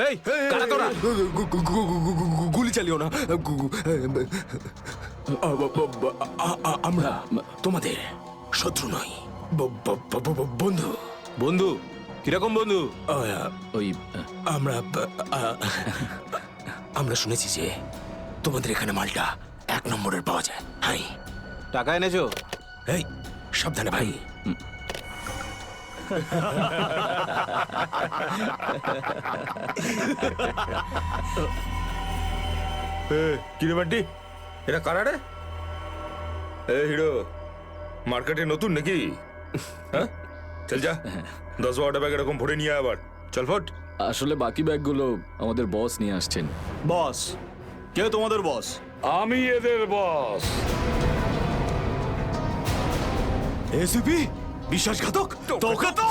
এই কারা তোরা? গুলি চালিও না। আমরা তোমাদের শত্রু নই, বন্ধু। বন্ধু? কিরকম বন্ধু? ওই আমরা শুনেছি যে তোমাদের এখানে মালটা 1 নম্বরের পাওয়া যায়। হাই, টাকা এনেছো? এই সাবধানে ভাই। কিরে বান্টি, এরা কারা রে? এ হিরো, মার্কেটে নতুন নাকি? হ্যাঁ, চল যা 10-12টা ব্যাগ এরকম ভরে নিয়ে আবার চল ফট। আসলে বাকি ব্যাগগুলো আমাদের বস নিয়ে আসছেন। বস? কে তোমাদের বস? আমি এদের বস। এসিপি বিশ্বাসঘাতক। তোকে তো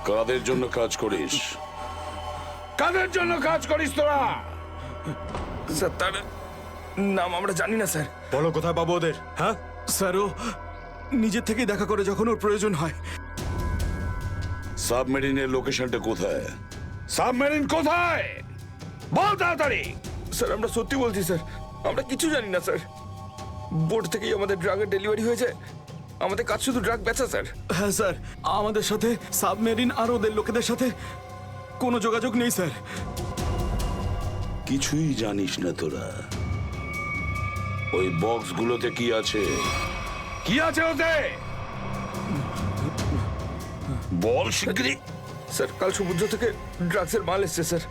কাদের জন্য কাজ করিস? কাদের জন্য কাজ করিস তোরা? স্যার, তার নাম আমরা জানি না স্যার। বলো কোথায় পাবো ওদের? হ্যাঁ স্যার, ও নিজের থেকেই দেখা করে যখন ওর প্রয়োজন হয়। সাবমেরিনের লোকেশনটা কোথায়? সাবমেরিন কোথায়? বল তাড়াতাড়ি। স্যার, আমরা সত্যি বলছি স্যার, আমরা কিছু জানি না স্যার। বোর্ড থেকেই আমাদের ড্রাগের ডেলিভারি হয়েছে। আমাদের কাজ শুধু ড্রাগ বেচা স্যার। হ্যাঁ স্যার, আমাদের সাথে সাবমেরিন আর ওদের লোকেদের সাথে কোনো যোগাযোগ নেই স্যার। কিছুই জানিস না তোরা? ওই বক্সগুলোতে কি আছে? কি আছে ওতে? বল শিগগিরই। স্যার, কাল সমুদ্র থেকে ড্রাগসের মাল এসছে স্যার।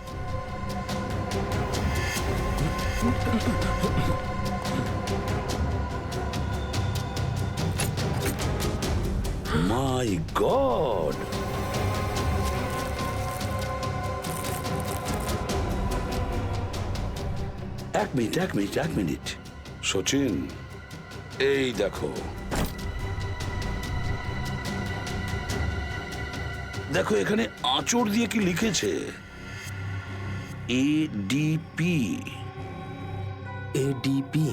মাই গড! এক মিনিট সচিন, এই দেখো দেখো এখানে আঁচড় দিয়ে কি লিখেছে? এডিপি। এডিপি?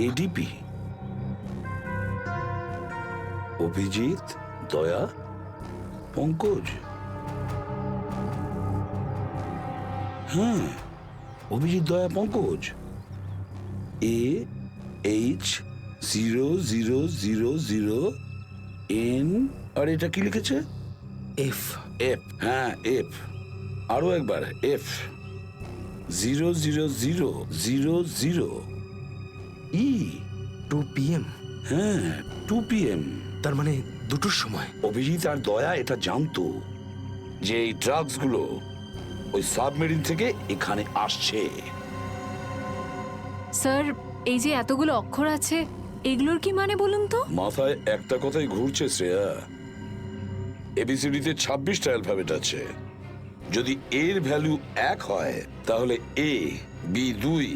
এডিপি অভিজিৎ, দয়া, পঙ্কজ। হ্যাঁ, অভিজিৎ, দয়া, পঙ্কজ। AH0000N। আর এটা কি লিখেছে? এফ। এফ, হ্যাঁ এফ। আরো একবার এফ। 00000E। 2 PM? হ্যাঁ, 2 PM। তার মানে 2টোর সময়। অভিজিৎ আর দয়া এটা জানতো যে এই ড্রাগস গুলো ওই সাবমেরিন থেকে এখানে আসছে। স্যার, এই যে এতগুলো অক্ষর আছে, এগুলোর কি মানে বলুন তো? মাথায় একটা কথাই ঘুরছে শ্রেয়া। এবিসিডিতে 26টা অ্যালফাবেট আছে। যদি এর ভ্যালু 1 হয় তাহলে A, B 2,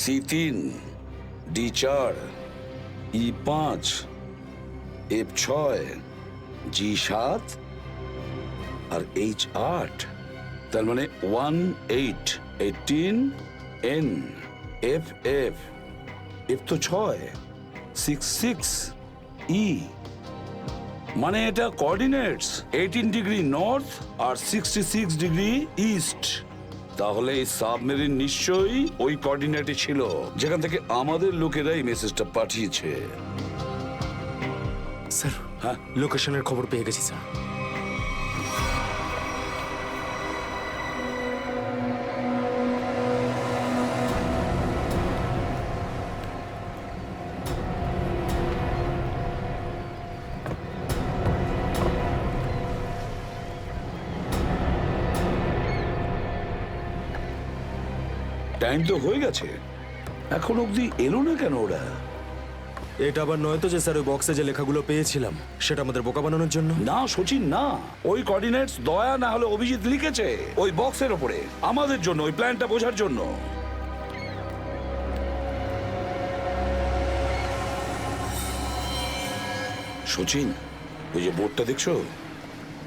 C 3, D 4, E 5, F 6, G 7 R H 8। তার মানে 18, 18, N, F, F, F তো 6, 6, 6, E। মানে এটা কোঅর্ডিনেটস 18 ডিগ্রি নর্থ আর 66 ডিগ্রি ইস্ট। তাহলে এই সাবমেরিন নিশ্চয়ই ওই কোঅর্ডিনেটে ছিল যেখান থেকে আমাদের লোকেরা এই মেসেজটা পাঠিয়েছে। স্যার, হ্যাঁ, লোকেশনের খবর পেয়ে গেছি স্যার। টাইম তো হয়ে গেছে, এখন অবধি এলো না কেন ওরা? এটা আবার নয় তো যে স্যার ওই বক্সে যে লেখাগুলো পেয়েছিলাম সেটা আমাদের বোকা বানানোর জন্য? না সচিন, না। ওই কোঅর্ডিনেটস দয়া না হলে অভিজিৎ লিখেছে ওই বক্সের ওপরে আমাদের জন্য, ওই প্ল্যানটা বোঝার জন্য। সচিন, ওই যে বোর্ডটা দেখছো,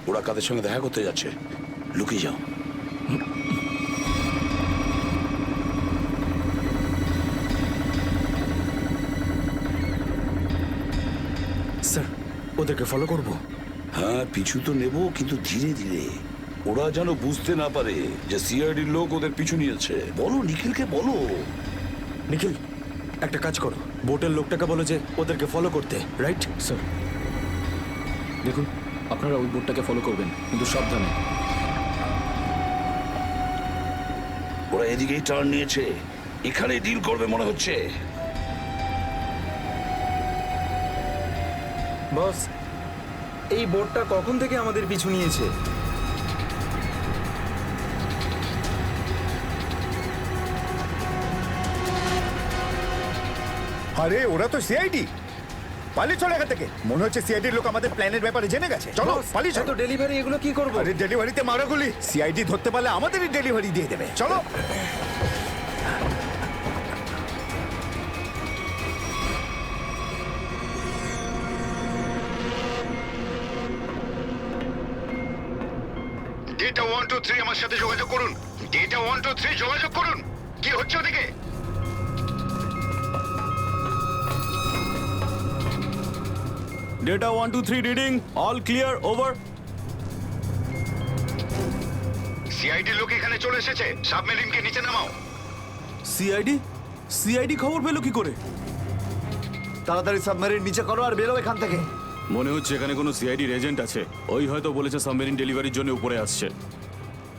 ওরা কাদের সঙ্গে দেখা করতে যাচ্ছে। লুকিয়ে যাও। ওদেরকে ফলো করব। হ্যাঁ, পিছু তো নেব, কিন্তু ধীরে ধীরে। ওরা যেন বুঝতে না পারে যে সিআইডির লোক ওদের পিছু নিয়েছে। বলো, নিখিলকে বলো। নিখিল, একটা কাজ করো, বোটের লোকটাকে বলো যে ওদেরকে ফলো করতে, রাইট? স্যার দেখুন, আপনারা ওই বোটটাকে ফলো করবেন, কিন্তু সাবধানে। ওরা এদিকেই টার্ন নিয়েছে, এখানে ডিল করবে মনে হচ্ছে। বস, এই বোটটা কখন থেকে আমাদের পিছু নিয়েছে? আরে ওরা তো সিআইডি, পালিয়ে চলে এখান থেকে। মনে হচ্ছে সিআইডির লোক আমাদের প্ল্যানের ব্যাপারে জেনে গেছে। চলো পালিয়ে চলো। ডেলিভারি এগুলো কি করবো? আরে ডেলিভারিতে মারাগুলি, সিআইডি ধরতে পারলে আমাদেরই ডেলিভারি দিয়ে দেবে। চলো। ডেটা 123 আমার সাথে যোগাযোগ করুন। ডেটা 123 যোগাযোগ করুন। কি হচ্ছে ওদিকে? Data 123 reading, all clear, over. CID লোক এখানে চলে এসেছে। সাবমেরিনকে নিচে নামাও। সিআইডি খবর পেলো কি করে? তাড়াতাড়ি সাবমেরিন নিচে করো আর বেরো এখান থেকে। মনে হচ্ছে এখানে কোনো সিআইডির এজেন্ট আছে। ওই হয়তো বলেছে সাবমেরিন ডেলিভারির জন্য উপরে আসছে।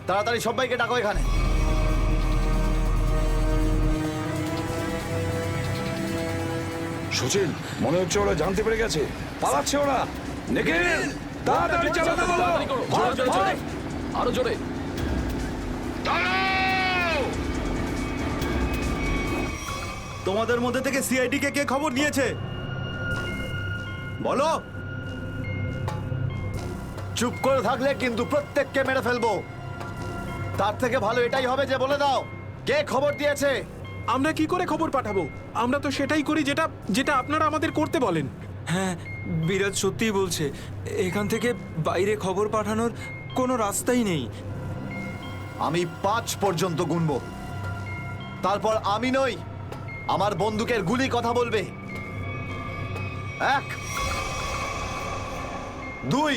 তাড়াতাড়ি সবাইকে ডাকো এখানে। সচিন, মনে হচ্ছে ওরা জানতে পেরে গেছে, পালাচ্ছে ওরা। নিখিল, তাড়াতাড়ি চালাতে বলো। জোরে, জোরে, জোরে। আরো জোরে। দাঁড়াও! তোমাদের মধ্যে থেকে সিআইডি কে খবর নিয়েছে বলো। চুপ করে থাকলে কিন্তু প্রত্যেককে মেরে ফেলবো। তার থেকে ভালো এটাই হবে যে বলে দাও কে খবর দিয়েছে। আমরা কি করে খবর পাঠাবো? আমরা তো সেটাই করি যেটা যেটা আপনারা আমাদের করতে বলেন। হ্যাঁ, বিরাজ সত্যিই বলছে। এখান থেকে বাইরে খবর পাঠানোর কোনো রাস্তাই নেই। আমি 5 পর্যন্ত গুনবো, তারপর আমি নই, আমার বন্দুকের গুলি কথা বলবে। 1, 2,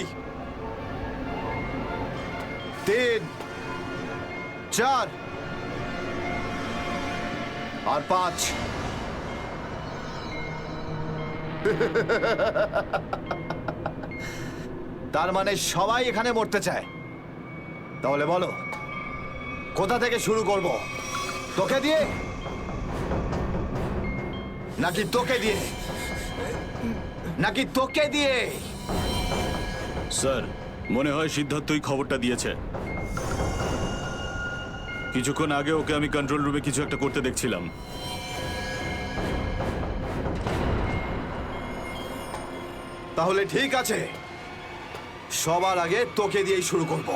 3, 4 আর 5। তার মানে সবাই এখানে মরতে চায়। তাহলে বলো কোথা থেকে শুরু করব? তোকে দিয়ে নাকি তোকে দিয়ে? নাকি তোকে দিয়ে? স্যার, মনে হয় সিদ্ধার্থই খবরটা দিয়েছে। কিছুক্ষণ আগে ওকে আমি কন্ট্রোল রুমে কিছু একটা করতে দেখছিলাম। তাহলে ঠিক আছে, সবার আগে তোকে দিয়েই শুরু করব।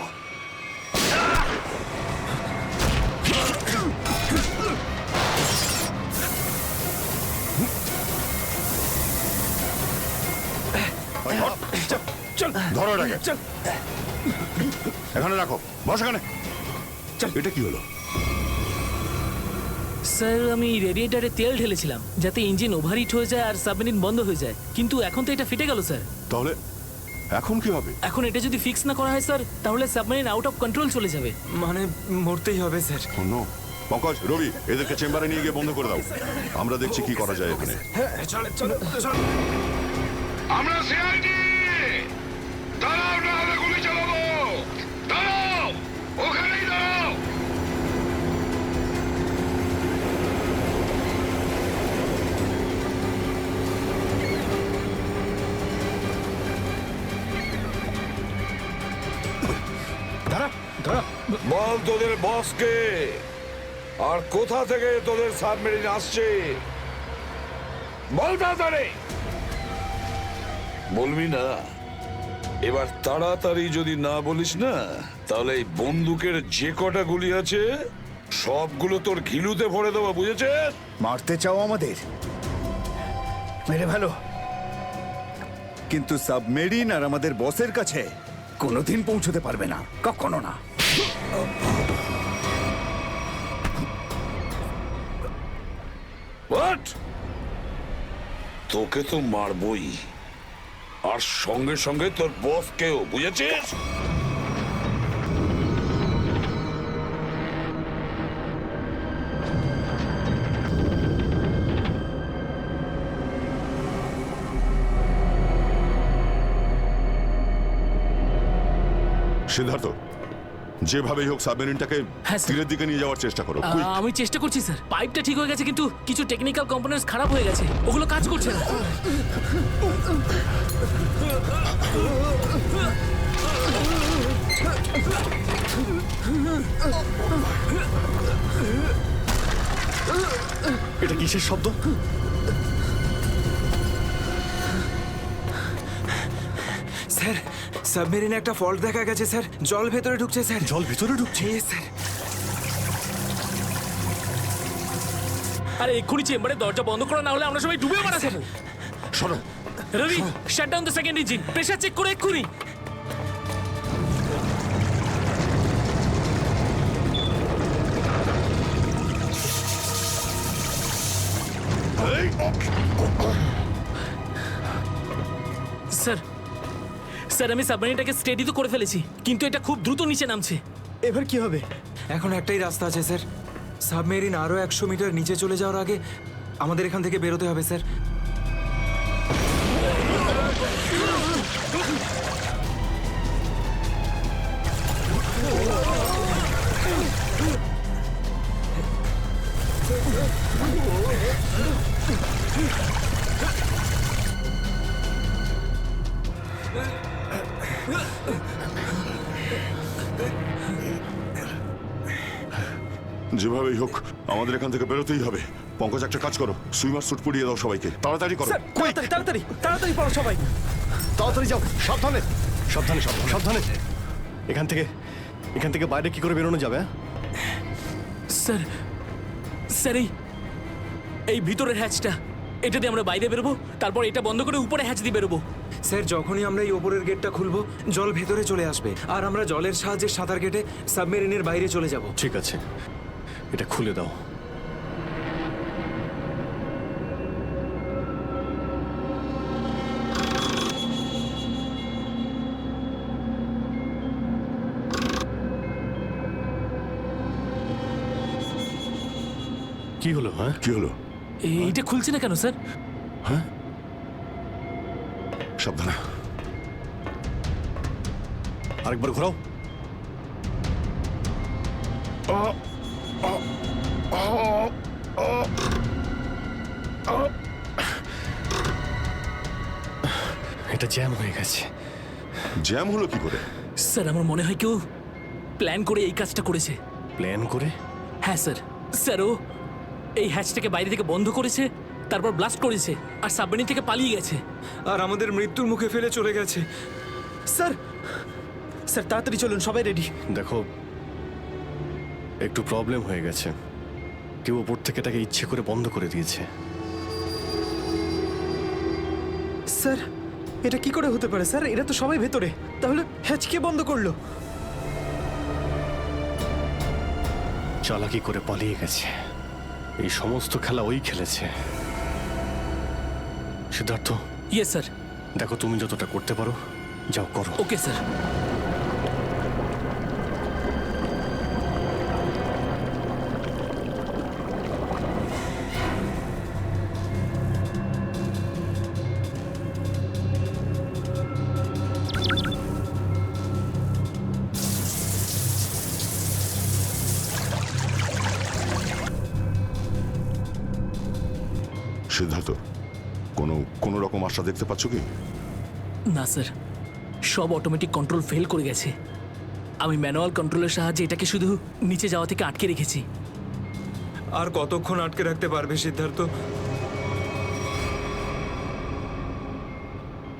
ধরো এটাকে, এখানে রাখো, বস এখানে। এটা কি হলো? স্যার, আমি রেডিয়েটারে তেল ঢেলেছিলাম যাতে ইঞ্জিন ওভারহিট হয়ে যায় আর সাবমেরিন বন্ধ হয়ে যায়, কিন্তু এখন তো এটা ফেটে গেল স্যার। তাহলে এখন কি হবে? এখন এটা যদি ফিক্স না করা হয় স্যার, তাহলে সাবমেরিন আউট অফ কন্ট্রোল চলে যাবে। মানে মরতেই হবে স্যার। নো, পঙ্কজ, রবি, এদেরকে চেম্বারে নিয়ে গিয়ে বন্ধ করে দাও। আমরা দেখছি কি করা যায় এখানে। আমরা সিআইডি! দাঁড়াও, না হলে গুলি চালাবো। দাঁড়াও, ওখানেই দাঁড়াও। বল তোদের বসকে, আর কোথা থেকে তোদের সাবমেরিন আসছে বল তাড়াতাড়ি। বলবি না? এবার তাড়াতাড়ি যদি না বলিস না, তাহলে এই বন্দুকের যে কটা গুলি আছে সবগুলো তোর ঘিলুতে ভরে দেবো, বুঝেছিস? মারতে চাও আমাদের? মেরে ভালো, কিন্তু সাবমেরিন আর আমাদের বসের কাছে কোনোদিন পৌঁছতে পারবে না, কখনো না। হোয়াট? তোকে তো মারবই, আর সঙ্গে সঙ্গে তোর বস কেউ, বুঝেছিস? সিদ্ধার্থ, যেভাবেই হোক সাবমেরিনটাকে হ্যাঁ, স্যার। তীরের দিকে নিয়ে যাওয়ার চেষ্টা করো। Quick! আমি চেষ্টা করছি স্যার। পাইপটা ঠিক হয়ে গেছে কিন্তু কিছু টেকনিক্যাল কম্পোনেন্টস খারাপ হয়ে গেছে, ওগুলো কাজ করছে না। এটা কিসের শব্দ? স্যার, সাবমেরিনে একটা ফল্ট দেখা গেছে স্যার। জল ভেতরে ঢুকছে স্যার। জল ভিতরে ঢুকছে? স্যার। আরে এক্ষুনি চেম্বারে দরজা বন্ধ করা না হলে আমরা সবাই ডুবে মারা স্যার। শোনো, Rabi, shut down the second engine, pressure check করে এক্ষুনি। স্যার, স্যার আমি সাবমেরিনটাকে স্টেডি তো করে ফেলেছি, কিন্তু এটা খুব দ্রুত নিচে নামছে। এবার কি হবে? এখন একটাই রাস্তা আছে স্যার। সাবমেরিন আরো 100 মিটার নিচে চলে যাওয়ার আগে আমাদের এখান থেকে বেরোতে হবে স্যার। যেভাবেই হোক আমাদের এখান থেকে বেরোতেই হবে। পঙ্কজ, একটা কাজ করো, সুইমার স্যুট পরিয়ে দাও সবাইকে, তাড়াতাড়ি করো। তাড়াতাড়ি তাড়াতাড়ি পড়ো সবাই। তাড়াতাড়ি যাও, সাবধানে সাবধানে সাবধানে। এখান থেকে বাইরে কি করে বেরোনো যাবে? স্যার, স্যার এই ভিতরের হ্যাচটা, এটা দিয়ে আমরা বাইরে বেরোবো, তারপর এটা বন্ধ করে উপরে হ্যাচ দিয়ে বেরোবো। স্যার, যখনই আমরা এই ওপরের গেটটা খুলবো জল ভেতরে চলে আসবে আর আমরা জলের সাহায্যে সাঁতার কেটে সাবমেরিনের বাইরে চলে যাব। ঠিক আছে, এটা খুলে দাও। কি হলো? হ্যাঁ, কি হলো? এইটা খুলছে না কেন স্যার? সাবধানে। আরেকবার ঘোরাও। এটা জ্যাম হয়ে গেছে। জ্যাম হলো কি করে? স্যার আমার মনে হয় কেউ প্ল্যান করে এই কাজটা করেছে। প্ল্যান করে? হ্যাঁ স্যার। স্যার ও এই হ্যাচটাকে বাইরে থেকে বন্ধ করেছে, তারপর ব্লাস্ট করেছে আর সাবমেরিন থেকে পালিয়ে গেছে। আর আমাদের মৃত্যুর মুখে ফেলে চলে গেছে। স্যার, স্যার তাড়াতাড়ি চলুন, সবাই রেডি। দেখো, একটু প্রবলেম হয়ে গেছে। কেউ ওপর থেকে এটাকে ইচ্ছে করে বন্ধ করে দিয়েছে। স্যার, এটা কি করে হতে পারে স্যার? এরা তো সবাই ভেতরে, তাহলে হ্যাচ কে বন্ধ করলো? চালাকি করে পালিয়ে গেছে। এই সমস্ত খেলা ওই খেলেছে। Siddharth, yes sir. দেখো, তুমি যতটা করতে পারো যাও করো। Okay sir. সিদ্ধার্থ, কোনো রকম আশা দেখতে পাচ্ছ কি? না স্যার, সব অটোমেটিক কন্ট্রোল ফেল করে গেছে। আমি ম্যানুয়াল কন্ট্রোলের সাহায্যে এটাকে শুধু নিচে যাওয়া থেকে আটকে রেখেছি। আর কতক্ষণ আটকে রাখতে পারবে সিদ্ধার্থ?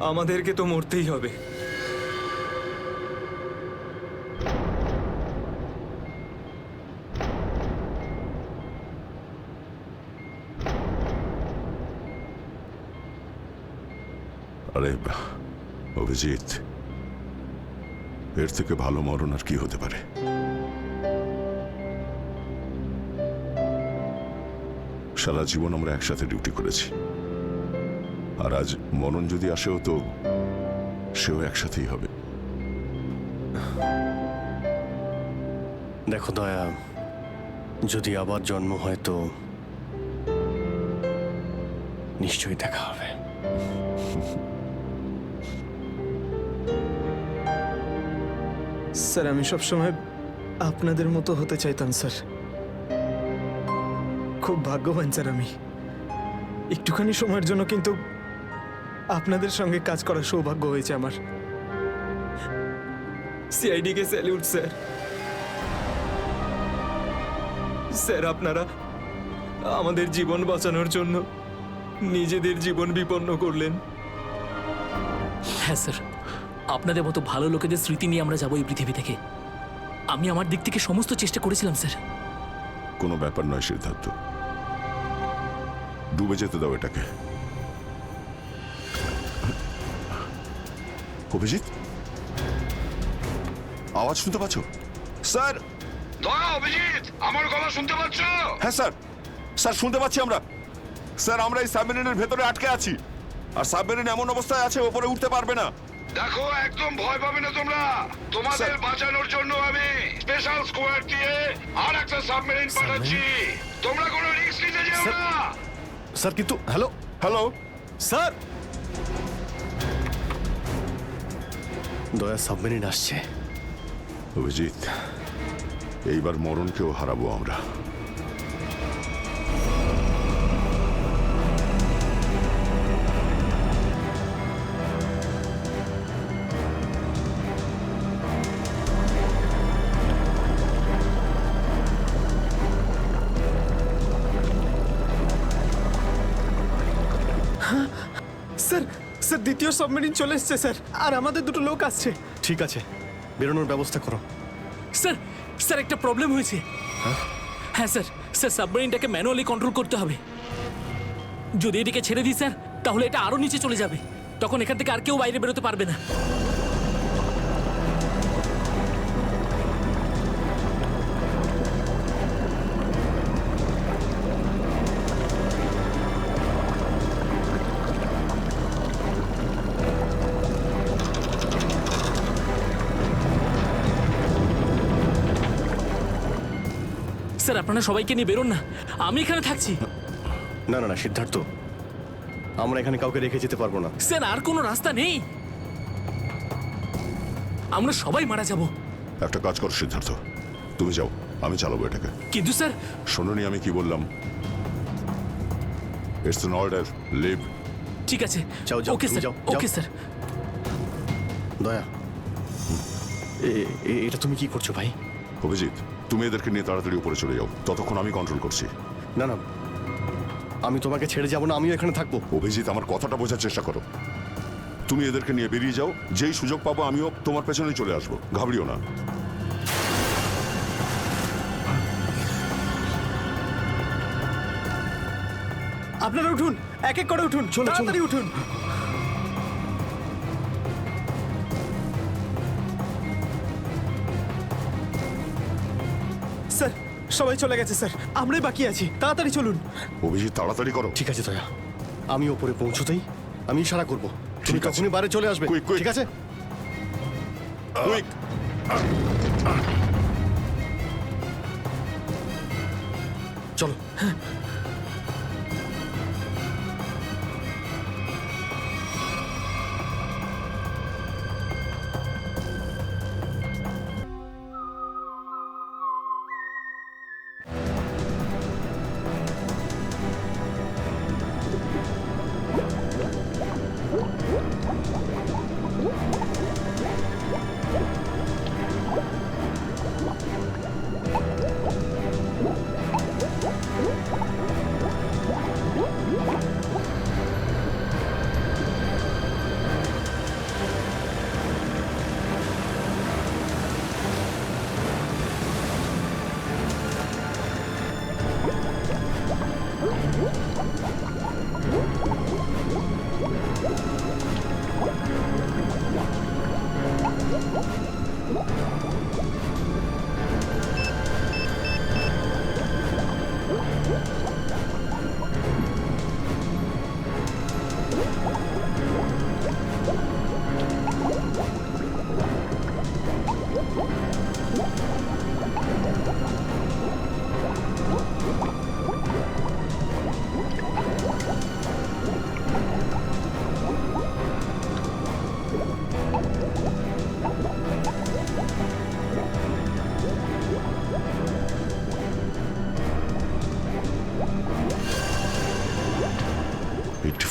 আমাদেরকে তো মরতেই হবে। আরে অভিজিৎ, এর থেকে ভালো মরণ আর কি হতে পারে? সারা জীবন আমরা একসাথে ডিউটি করেছি, আর আজ মরণ যদি আসেও তো সেও একসাথেই হবে। দেখো দয়া, যদি আবার জন্ম হয় তো নিশ্চয়ই দেখা হবে। স্যার আমি সবসময় আপনাদের মতো হতে চাইতাম স্যার। খুব ভাগ্যবান স্যার আমি, একটুখানি সময়ের জন্য কিন্তু আপনাদের সঙ্গে কাজ করার সৌভাগ্য হয়েছে আমার। সিআইডি কে স্যালিউট স্যার। স্যার আপনারা আমাদের জীবন বাঁচানোর জন্য নিজেদের জীবন বিপন্ন করলেন। হ্যাঁ স্যার, আপনাদের মতো ভালো লোকেদের স্মৃতি নিয়ে আমরা যাবো এই পৃথিবী থেকে। আমি আমার দিক থেকে সমস্ত চেষ্টা করেছিলাম স্যার। কোনো ব্যাপার নয় সিদ্ধার্থ, ডুবে যেতে দাও এটাকে। অভিজিৎ, আওয়াজ শুনতে পাচ্ছ? স্যার। দয়া, অভিজিৎ, আমার গলা শুনতে পাচ্ছ? হ্যাঁ স্যার, স্যার শুনতে পাচ্ছি আমরা। স্যার আমরা এই সাবমেরিনের ভেতরে আটকে আছি, আর সাবমেরিন এমন অবস্থায় আছে ওপরে উঠতে পারবে না। দেখো, একদম ভয় পাবে না তোমরা। তোমাদের বাঁচানোর জন্য আমি স্পেশাল স্কোয়াড দিয়ে আর একটা সাবমেরিন পাঠাচ্ছি। তোমরা কোনো রিস্ক নিতে যেও না। স্যার কিন্তু হ্যালো হ্যালো স্যার, দয়া সাবমেরিন আসছে। অভিজিৎ, এইবার মরণকেও হারাবো আমরা। স্যার, স্যার দ্বিতীয় সাবমেরিন চলে এসছে স্যার, আর আমাদের দুটো লোক আসছে। ঠিক আছে, বেরোনোর ব্যবস্থা করো। স্যার, স্যার একটা প্রবলেম হয়েছে। হ্যাঁ স্যার, স্যার সাবমেরিনটাকে ম্যানুয়ালি কন্ট্রোল করতে হবে। যদি এটিকে ছেড়ে দিই স্যার, তাহলে এটা আরো নিচে চলে যাবে। তখন এখান থেকে আর কেউ বাইরে বেরোতে পারবে না। স্যার আপনারা সবাইকে নিয়ে বেরোন না, আমি এখানে থাকছি। না না না সিদ্ধার্থ, আমরা এখানে কাউকে রেখে যেতে পারবো না। স্যার আর কোনো রাস্তা নেই, আমরা সবাই মারা যাব। একটা কাজ করো সিদ্ধার্থ, তুমি যাও, আমি চালাবো এটাকে। কিন্তু স্যার। শোনোনি আমি কি বললাম? It's an order, leave. ঠিক আছে, যাও যাও, ওকে তুমি স্যার, যাও, ওকে যাও। স্যার। দয়া, এটা তুমি কি করছো ভাই? অভিজিৎ, তুমি এদেরকে নিয়ে তাড়াতাড়ি উপরে চলে যাও, ততক্ষণ আমি কন্ট্রোল করছি। না না, আমি তোমাকে ছেড়ে যাব না, আমিও এখানে থাকবো। অভিজিৎ, আমার কথাটা বোঝার চেষ্টা করো। তুমি এদেরকে নিয়ে বেরিয়ে যাও, যেই সুযোগ পাবো আমিও তোমার পেছনেই চলে আসবো, ঘাবড়িও না। আপনারা উঠুন, এক এক করে উঠুন, তাড়াতাড়ি উঠুন। স্যার সবাই চলে গেছে স্যার, আমরাই বাকি আছি, তাড়াতাড়ি চলুন। অভিজিৎ তাড়াতাড়ি করো। ঠিক আছে দয়া, আমি ওপরে পৌঁছতেই আমি ইশারা করব, তুমি ঠিক আছে। তখনই বাইরে চলে আসবে। Quick, quick. ঠিক আছে? কুইক। চলো।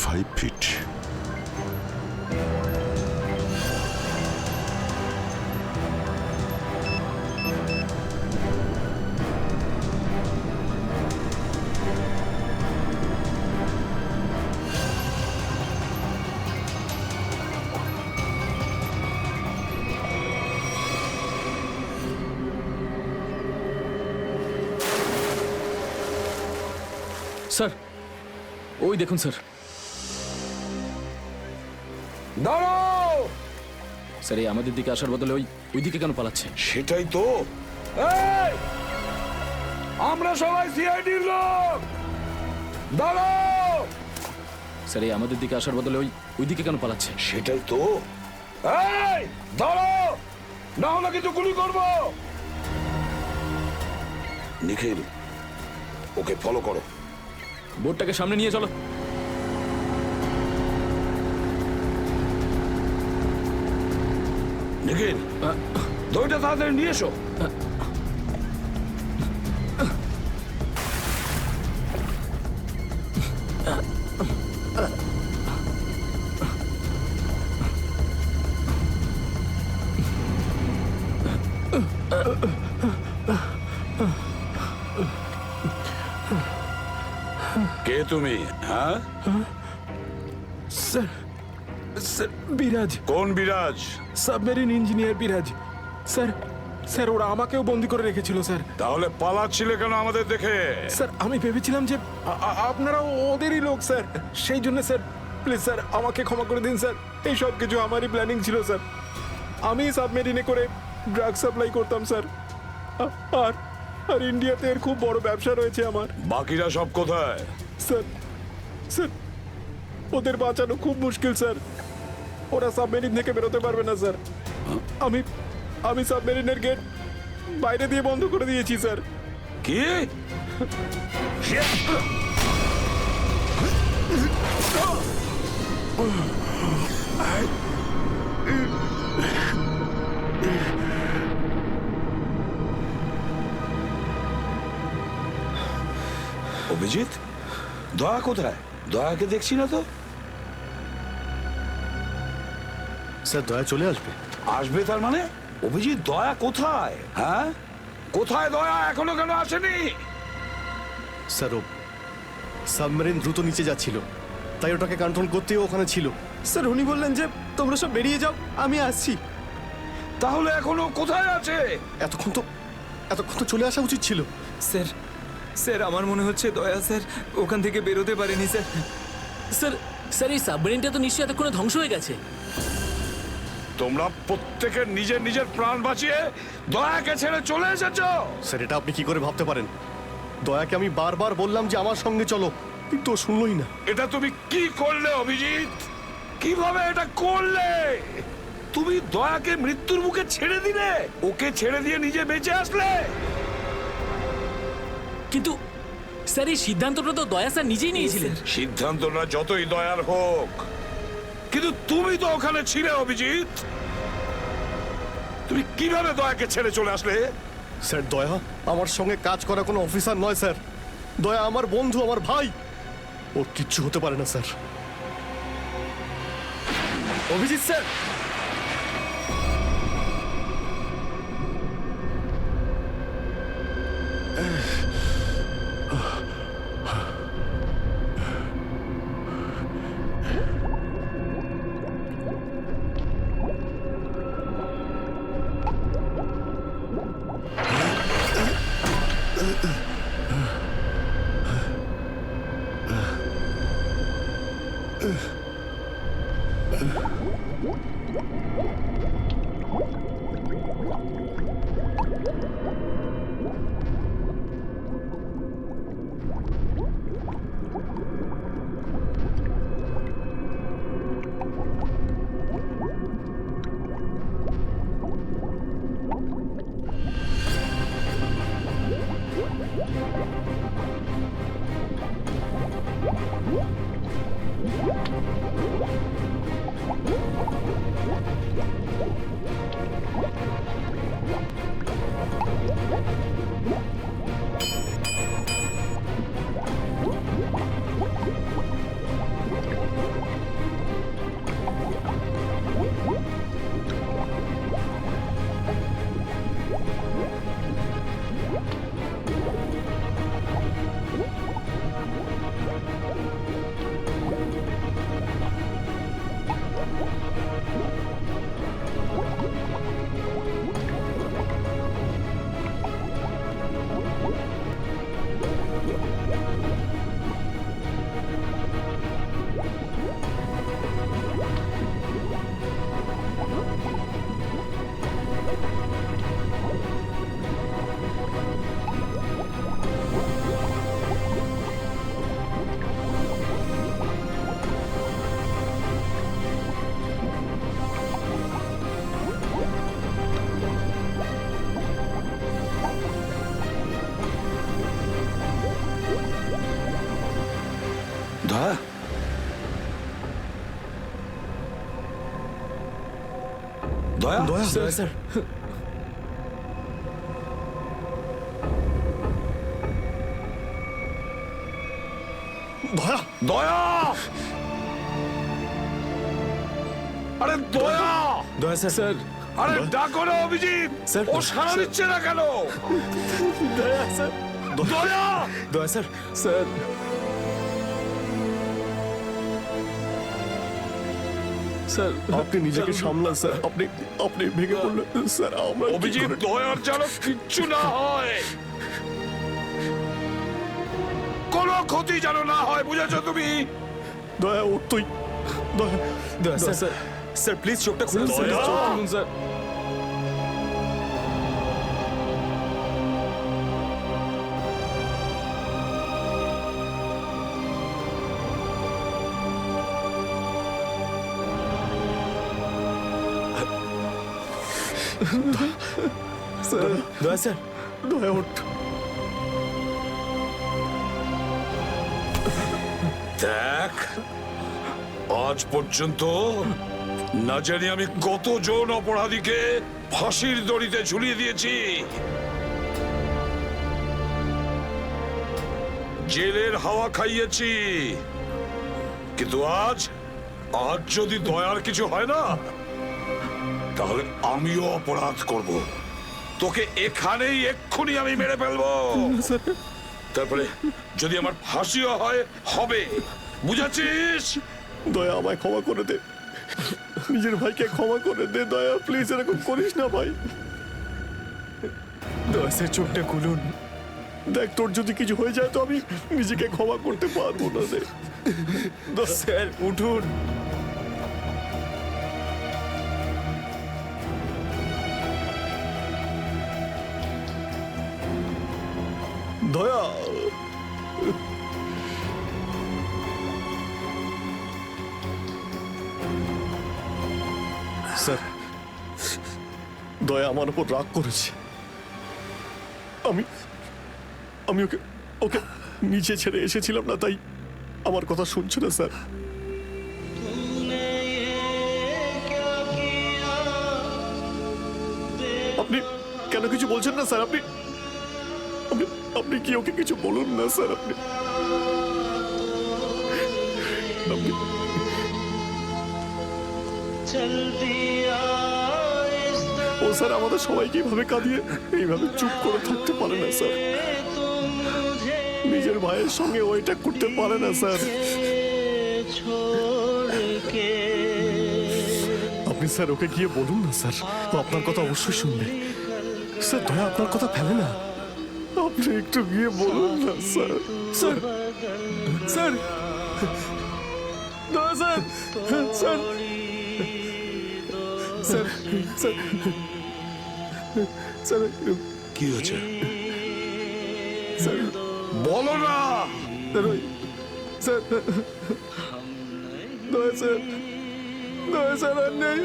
25 ফিট। স্যার ওই দেখুন স্যার। দাঁড়াও! স্যার এই আমাদের দিকে আসার বদলে ওই দিকে কেন পালাচ্ছে? সেটাই তো। এই! আমরা সবাই সিআইডির লোক। দাঁড়াও! স্যার এই আমাদের দিকে আসার বদলে ওই দিকে কেন পালাচ্ছে? সেটাই তো। এই! দাঁড়াও! না হলে কিন্তু গুলি করবো। নিখিল, ওকে ফলো করো। বোটটাকে সামনে নিয়ে চলো। নিখিল, দইটা তাড়াতাড়ি নিয়ে এসো। কে তুমি? হ্যাঁ, স্যার স্যার বিরাজ, কোন বিরাজ? সাবমেরিন ইঞ্জিনিয়ার বিরাজ। স্যার স্যার ওরা আমাকেও বন্দি করে রেখেছিল স্যার। তাহলে পালাচ্ছিলে কেন আমাদের দেখে? স্যার আমি ভেবেছিলাম যে আপনারা ওদেরই লোক স্যার, সেই জন্য স্যার প্লিজ স্যার আমাকে ক্ষমা করে দিন স্যার। এই সব কিছু আমারই প্ল্যানিং ছিল স্যার। আমি সাবমেরিনে করে ড্রাগ সাপ্লাই করতাম স্যার। আর আর ইন্ডিয়াতে এর খুব বড় ব্যবসা রয়েছে আমার। বাকিরা সব কোথায়? স্যার স্যার ওদের বাঁচানো খুব মুশকিল স্যার। ওরা সাবমেরিন থেকে বেরোতে পারবে না স্যার। আমি সাবমেরিনের গেট বাইরে দিয়ে বন্ধ করে দিয়েছি স্যার। কি? অভিজিৎ, দয়া কোথায়? দয়াকে দেখছি না তো। স্যার দয়া চলে আসবে। আসবে তার মানে? অভিজিৎ, দয়া কোথায়? হ্যাঁ, কোথায় দয়া? এখনো কেন আসেনি? স্যার ও সাবমেরিন দ্রুত নিচে যাচ্ছিল, তাই ওটাকে কন্ট্রোল করতেও ওখানে ছিল। স্যার উনি বললেন যে তোমরা সব বেরিয়ে যাও, আমি আসছি। তাহলে এখনো কোথায় আছে? এতক্ষণ তো চলে আসা উচিত ছিল। স্যার স্যার আমার মনে হচ্ছে দয়া স্যার ওখান থেকে বেরোতে পারেনি স্যার। স্যার স্যার এই সাবমেরিনটা তো নিশ্চয়ই এতক্ষণে ধ্বংস হয়ে গেছে। তোমরা প্রত্যেকে নিজের নিজের প্রাণ বাঁচিয়ে দয়াকে ছেড়ে চলে এসেছো। স্যার এটা আপনি কি করে ভাবতে পারেন? দয়াকে আমি বারবার বললাম যে আমার সঙ্গে চলো, কিন্তু ও শুনলই না। এটা তুমি কি করলে অভিজিৎ? কিভাবে এটা করলে? তুমি দয়াকে মৃত্যুর মুখে ছেড়ে দিলে, ওকে ছেড়ে দিয়ে নিজে বেঁচে আসলে। কিন্তু স্যার এই সিদ্ধান্তটা তো দয়া স্যার নিজেই নিয়েছিলেন। সিদ্ধান্তটা যতই দয়ার হোক, কিন্তু তুমি তো ওখানে ছিলে অভিজিৎ। তুমি কিভাবে দয়াকে ছেড়ে চলে আসলে? স্যার দয়া আমার সঙ্গে কাজ করা কোনো অফিসার নয় স্যার। দয়া আমার বন্ধু, আমার ভাই। ওর কিচ্ছু হতে পারে না স্যার। অভিজিৎ স্যার, হ্যাঁ দয়া দয়া স্যার দয়া দয়া আরে দয়া দয়া স্যার স্যার আরে ডাকো না অভিজিৎ স্যার, ও সাড়া দিচ্ছে না কেন দয়া স্যার দয়া দয়া স্যার স্যার স্যার আপনি নিজেকে সামলান স্যার। আপনি আপনি ভেঙে পড়লেন স্যার। আমরা কি অভিজিৎ করে- দয়ার যেন কিচ্ছু না হয় কোনো ক্ষতি যেন না হয় বুঝেছো তুমি দয়া ওর তুই দয়া দয়া স্যার স্যার স্যার প্লিজ চোখটা খুলুন স্যার দয়া! চোখ খুলুন স্যার স্যার দয়া স্যার দয়া ওঠ। দেখ আজ পর্যন্ত না জানি আমি কতজন অপরাধীকে ফাঁসির দড়িতে ঝুলিয়ে দিয়েছি জেলের হাওয়া খাইয়েছি কিন্তু আজ আজ যদি দয়ার কিছু হয় না তাহলে আমিও অপরাধ করব তোকে এখানেই এক্ষুনি আমি মেরে ফেলবো তারপরে যদি আমার ফাঁসিও হয় হবে বুঝেছিস দয়া আমায় ক্ষমা করে দে, নিজের ভাইকে ক্ষমা করে দে। দয়া প্লিজ এরকম করিস না ভাই। দয়া স্যার চোখটা খুলুন দেখ তোর যদি কিছু হয়ে যায় তো আমি নিজেকে ক্ষমা করতে পারবো না রে। স্যার উঠুন দয়া স্যার দয়া আমার উপর রাগ করেছে। আমি আমি ওকে ওকে নিচে ছেড়ে এসেছিলাম না, তাই আমার কথা শুনছে না স্যার। আপনি কেন কিছু বলছেন না স্যার? আপনি আপনি আপনি কি ওকে কিছু বলুন না স্যার। আপনি আপনি ও স্যার আমাদের সবাইকে এইভাবে কাঁদিয়ে এইভাবে চুপ করে থাকতে পারে না স্যার। নিজের ভাইয়ের সঙ্গে ও এটা করতে পারে না স্যার। আপনি স্যার ওকে গিয়ে বলুন না স্যার, ও আপনার কথা অবশ্যই শুনবে। স্যার দয়া আপনার কথা ফেলে না, আপনি একটু গিয়ে বলুন না স্যার। স্যার স্যার দয়া sir sir sir sir sir কি হয়েছে স্যার বলো না স্যার ওই স্যার দয়া স্যার দয়া স্যার আর নেই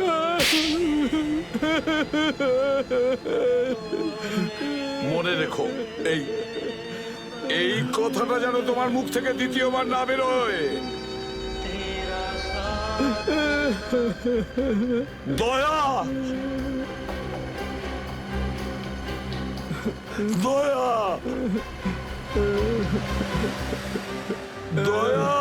মনে রেখো এই এই কথাটা যেন তোমার মুখ থেকে দ্বিতীয়বার না বেরোয় দয়া দয়া দয়া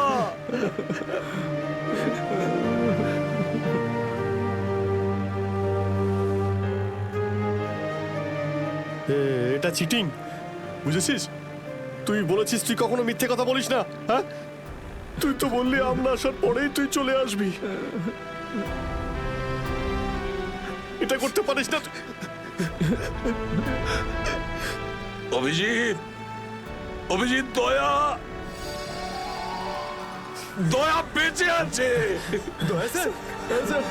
এটা চিটিং, বুঝেছিস? তুই বলেছিস তুই কখনো মিথ্যে কথা বলিস না। হ্যাঁ, তুই তো বললি আমরা আসার পরেই তুই চলে আসবি। এটা করতে পারিস না। অভিজিৎ অভিজিৎ দয়া দয়া বেঁচে আছে দয়া স্যার দয়া স্যার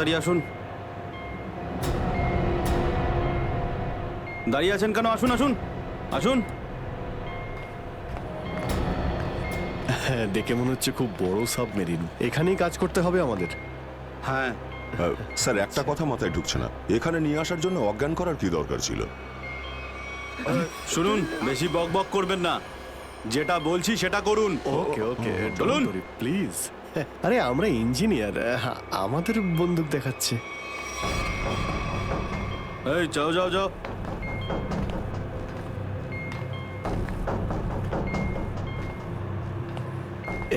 তাড়াতাড়ি আসুন। দাঁড়িয়ে আছেন কেন? আসুন আসুন আসুন। হ্যাঁ, দেখে মনে হচ্ছে খুব বড় সাবমেরিন। এখানেই কাজ করতে হবে আমাদের। হ্যাঁ, স্যার একটা কথা মাথায় ঢুকছে না, এখানে নিয়ে আসার জন্য অজ্ঞান করার কি দরকার ছিল? শুনুন, বেশি বক বক করবেন না, যেটা বলছি সেটা করুন। ওকে ওকে, চলুন। প্লিজ। আরে আমরা ইঞ্জিনিয়ার, আমাদের বন্দুক দেখাচ্ছে। এই যাও যাও যাও।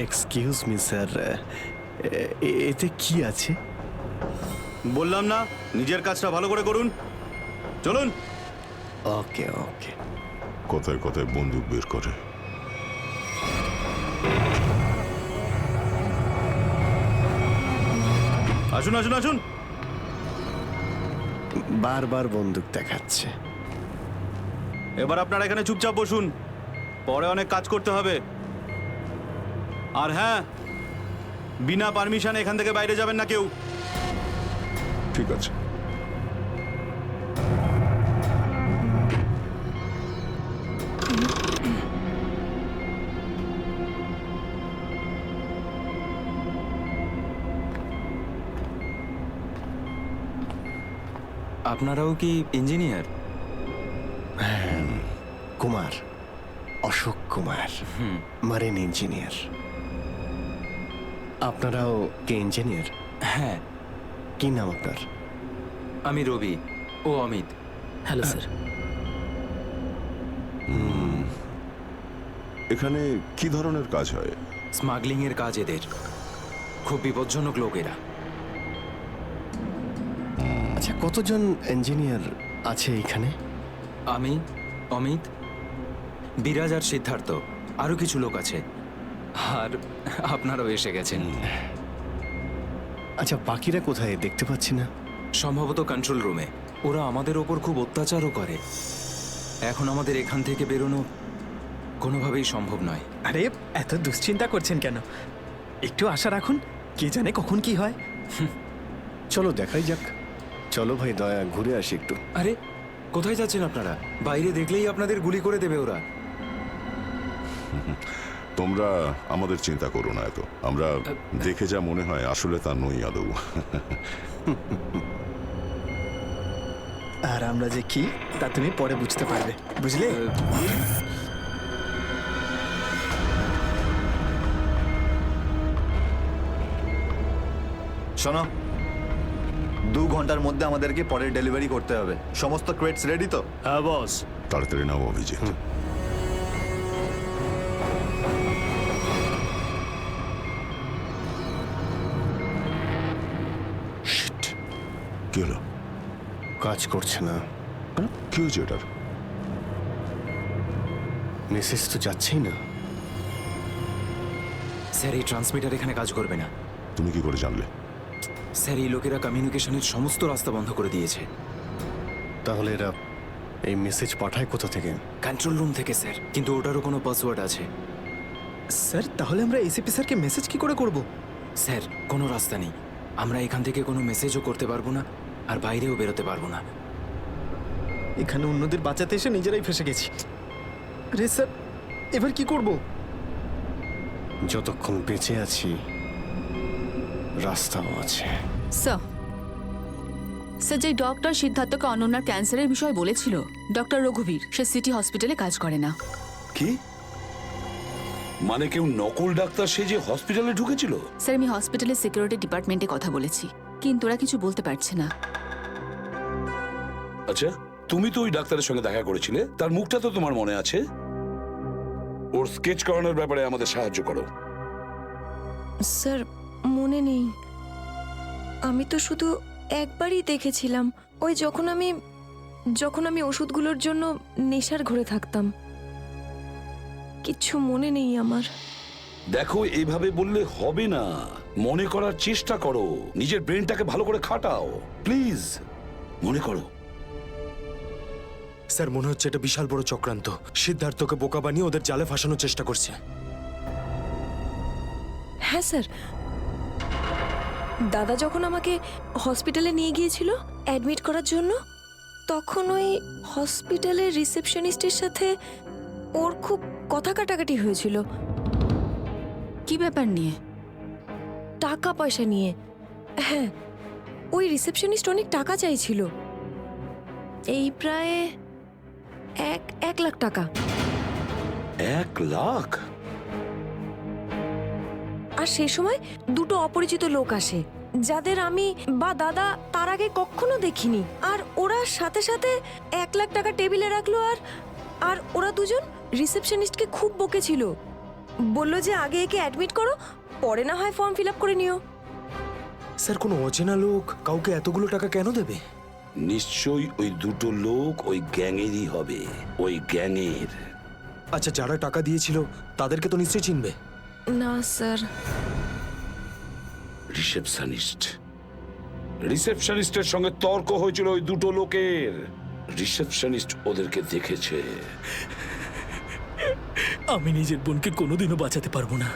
এক্সকিউজ মি স্যার, এতে কি আছে? বললাম না, নিজের কাজটা ভালো করে করুন। চলুন। ওকে ওকে। কথায় কথায় বন্দুক বের করে। আসুন আসুন আসুন। বারবার বন্দুক দেখাচ্ছে। এবার আপনারা এখানে চুপচাপ বসুন, পরে অনেক কাজ করতে হবে। আর হ্যাঁ, বিনা পারমিশনে এখান থেকে বাইরে যাবেন না কেউ। ঠিক আছে। আপনারাও কি engineer? Kumar, Ashok Kumar, marine engineer. আপনারাও কি ইঞ্জিনিয়ার? হ্যাঁ। কি নাম আপনার? আমি রবি, ও অমিত। Hello sir. এখানে কি ধরনের কাজ হয়? স্মাগলিং এর কাজ এদের। খুব বিপজ্জনক লোক এরা। আচ্ছা, কতজন ইঞ্জিনিয়ার আছে এখানে? আমি, অমিত, বিরাজ আর সিদ্ধার্থ, আরো কিছু লোক আছে। আর আপনারাও এসে গেছেন। আচ্ছা, বাকিরা কোথায় দেখতে পাচ্ছি না? সম্ভবত কন্ট্রোল রুমে। ওরা আমাদের ওপর খুব অত্যাচারও করে। এখন আমাদের এখান থেকে বেরোনো কোনোভাবেই সম্ভব নয়। আরে এত দুশ্চিন্তা করছেন কেন? একটু আশা রাখুন, কে জানে কখন কি হয়। চলো দেখাই যাক। চলো ভাই দয়া, ঘুরে আসি একটু। আরে কোথায় যাচ্ছেন আপনারা? বাইরে দেখলেই আপনাদের গুলি করে দেবে ওরা। তোমরা আমাদের চিন্তা করো না এত, আমরা দেখে যা মনে হয় আসলে তা নই আদৌ। আর আমরা যে কি তা তুমি পরে বুঝতে পারবে, বুঝলে? শোনো, 2 ঘন্টার মধ্যে আমাদেরকে পরের ডেলিভারি করতে হবে। সমস্ত ক্রেটস রেডি তো? হ্যাঁ বস। তাড়াতাড়ি নাও অভিজিৎ। Shit! কি হলো? কাজ করছে না। কি হয়েছে এটার? মেসেজ তো যাচ্ছেই না। স্যার, এই ট্রান্সমিটার এখানে কাজ করবে না। তুমি কি করে জানলে? স্যার, এই লোকেরা কমিউনিকেশনের সমস্ত রাস্তা বন্ধ করে দিয়েছে। তাহলে এরা এই মেসেজ পাঠায় কোথা থেকে? কন্ট্রোল রুম থেকে স্যার, কিন্তু ওটারও কোনো পাসওয়ার্ড আছে। স্যার, তাহলে আমরা এসিপি স্যারকে মেসেজ কি করে করব? স্যার, কোনো রাস্তা নেই। আমরা এখান থেকে কোনো মেসেজও করতে পারবো না, আর বাইরেও বেরোতে পারবো না। এখানে অন্যদের বাঁচাতে এসে নিজেরাই ফেসে গেছি। আরে স্যার, এবার কি করব? যতক্ষণ বেঁচে আছি রাস্তাও আছে। স্যার, স্যার, যে ডক্টর সিদ্ধার্থকে অনন্যার ক্যান্সারের বিষয় বলেছিল, ডক্টর রঘুবীর, সে সিটি হসপিটালে কাজ করে না। কি মানে কেউ নকল ডাক্তার সে যে হসপিটালে ঢুকেছিল? স্যার, আমি হসপিটালের সিকিউরিটি ডিপার্টমেন্টে কথা বলেছি, কিন্তু ওরা কিছু বলতে পারছে না। আচ্ছা, তুমি তো ওই ডাক্তারের সঙ্গে দেখা করেছিলে, তার মুখটা তো তোমার মনে আছে। ওর স্কেচ করানোর ব্যাপারে আমাদের সাহায্য করো। স্যার, মনে নেই। আমি তো শুধু একবারই দেখেছিলাম, ওই যখন আমি ওষুধগুলোর জন্য নেশার ঘরে থাকতাম। কিচ্ছু মনে নেই আমার। দেখো, এইভাবে বললে হবে না, মনে করার চেষ্টা করো, নিজের ব্রেনটাকে ভালো করে খাটাও প্লিজ, মনে করো। স্যার, মনে হচ্ছে এটা বিশাল বড় চক্রান্ত। সিদ্ধার্থকে বোকা বানিয়ে ওদের জালে ফাঁসানোর চেষ্টা করছে। হ্যাঁ স্যার, দাদা যখন আমাকে হসপিটালে নিয়ে গিয়েছিল অ্যাডমিট করার জন্য, তখন ওই হসপিটালের রিসেপশনিস্টের সাথে ওর খুব কথা কাটাকাটি হয়েছিল কি ব্যাপার নিয়ে? টাকা পয়সা নিয়ে। হ্যাঁ, ওই রিসেপশনিস্ট অনেক টাকা চাইছিল, এই প্রায় 1 লাখ টাকা। 1 লাখ? আর সেই সময় দুটো অপরিচিত লোক আসে, যাদের আমি বা দাদা তার আগে কখনো দেখিনি। আর ওরা সাথে সাথে 1 লাখ টাকা টেবিলে রাখলো। আর ওরা দুজন রিসেপশনিস্টকে খুব বকেছিল, বলল যে আগে একে অ্যাডমিট করো, পরে না হয় ফর্ম ফিল আপ করে নিও। স্যার, কোনো অচেনা লোক কাউকে এতগুলো টাকা কেন দেবে? নিশ্চয়ই ওই দুটো লোক ওই গ্যাংয়েরই হবে, ওই গ্যাংয়ের। আচ্ছা, যারা টাকা দিয়েছিল তাদেরকে তো নিশ্চয়ই চিনবে। না স্যার। রিসেপশনিস্টের সঙ্গে তর্ক হয়েছিল ওই দুটো লোকের। রিসেপশনিস্ট ওদেরকে দেখেছে। আমি নিজের বোনকে কোনোদিনও বাঁচাতে পারবো না।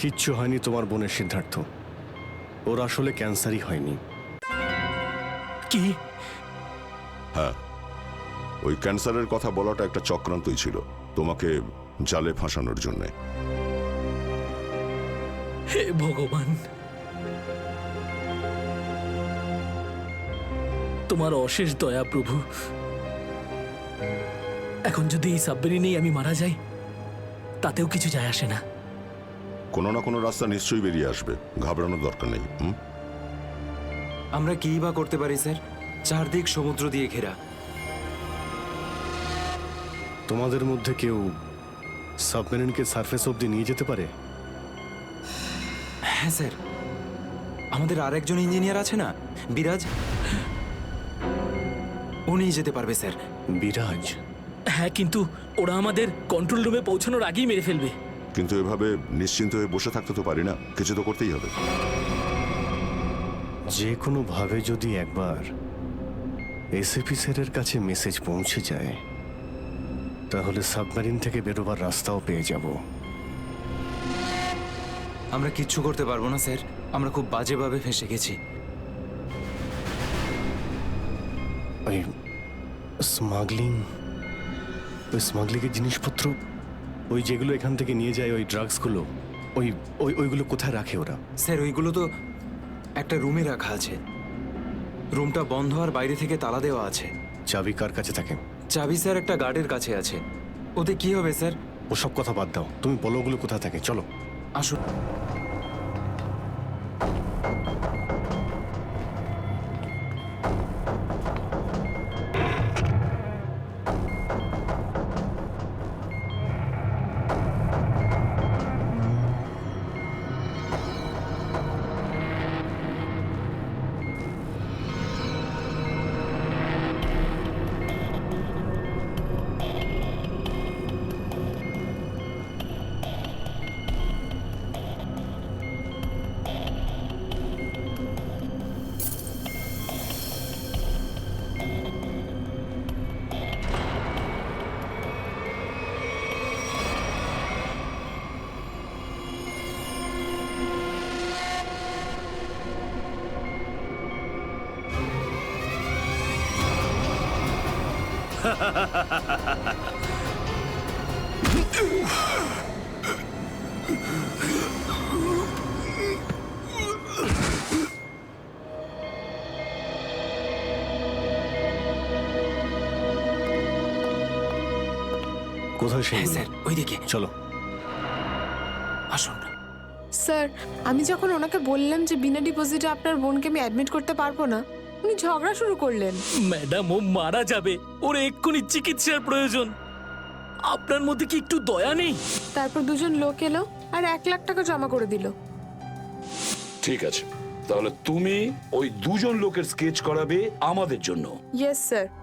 কিচ্ছু হয়নি তোমার বোনের সিদ্ধার্থ, ওর আসলে ক্যান্সারই হয়নি। কি? হ্যাঁ, ওই ক্যান্সারের কথা বলাটা একটা চক্রান্তই ছিল, তোমাকে জালে ফাঁসানোর জন্য। হে ভগবান, তোমার অশেষ দয়া প্রভু। এখন যদি এই সাবমেরিনেই আমি মারা যাই, তাতেও কিছু যায় আসে না। কোনো না কোনো রাস্তা নিশ্চয়ই বেরিয়ে আসবে, ঘাবড়ানোর দরকার নেই। আমরা কি বা করতে পারি স্যার? চারদিক সমুদ্র দিয়ে ঘেরা। তোমাদের মধ্যে কেউ সাবমেরিনকে সারফেস অব্দি নিয়ে যেতে পারে? হ্যাঁ স্যার, আমাদের আরেকজন ইঞ্জিনিয়ার আছে না, বিরাজ, উনি যেতে পারবে স্যার। বিরাজ? হ্যাঁ, কিন্তু ওরা আমাদের কন্ট্রোল রুমে পৌঁছানোর আগেই মেরে ফেলবে। কিন্তু এভাবে নিশ্চিন্ত হয়ে বসে থাকতে তো পারি না, কিছু তো করতেই হবে। যে কোনো ভাবে যদি একবার এসএপি স্যারের কাছে মেসেজ পৌঁছে যায়, তাহলে সাবমেরিন থেকে বেরোবার রাস্তাও পেয়ে যাব। আমরা কিচ্ছু করতে পারবো না স্যার, আমরা খুব বাজেভাবে ফেঁসে গেছি। ওই স্মাগলিং, ওই স্মাগলিংয়ের জিনিসপত্র, ওই যেগুলো এখান থেকে নিয়ে যায়, ওই ড্রাগসগুলো, ওইগুলো কোথায় রাখে ওরা? স্যার, ওইগুলো তো একটা রুমে রাখা আছে। রুমটা বন্ধ আর বাইরে থেকে তালা দেওয়া আছে। চাবি কার কাছে থাকে? চাবি স্যার একটা গার্ডের কাছে আছে। ওতে কি হবে স্যার? ওসব কথা বাদ দাও, তুমি বলো ওগুলো কোথায় থাকে। চলো আসুন। কোথায় সেই? হ্যাঁ স্যার, ওইদিকে। চলো আসুন। স্যার, আমি যখন ওনাকে বললাম যে বিনা ডিপোজিটে আপনার বোনকে আমি অ্যাডমিট করতে পারবো না, উনি ঝগড়া শুরু করলেন। ম্যাডাম, ও মারা যাবে, ওর এক্ষুনি চিকিৎসার প্রয়োজন। আপনার মধ্যে কি একটু দয়া নেই? তারপর দুজন লোক এলো আর 1 লাখ টাকা জমা করে দিল। ঠিক আছে, তাহলে তুমি ওই দুজন লোকের স্কেচ করাবে আমাদের জন্য। Yes sir.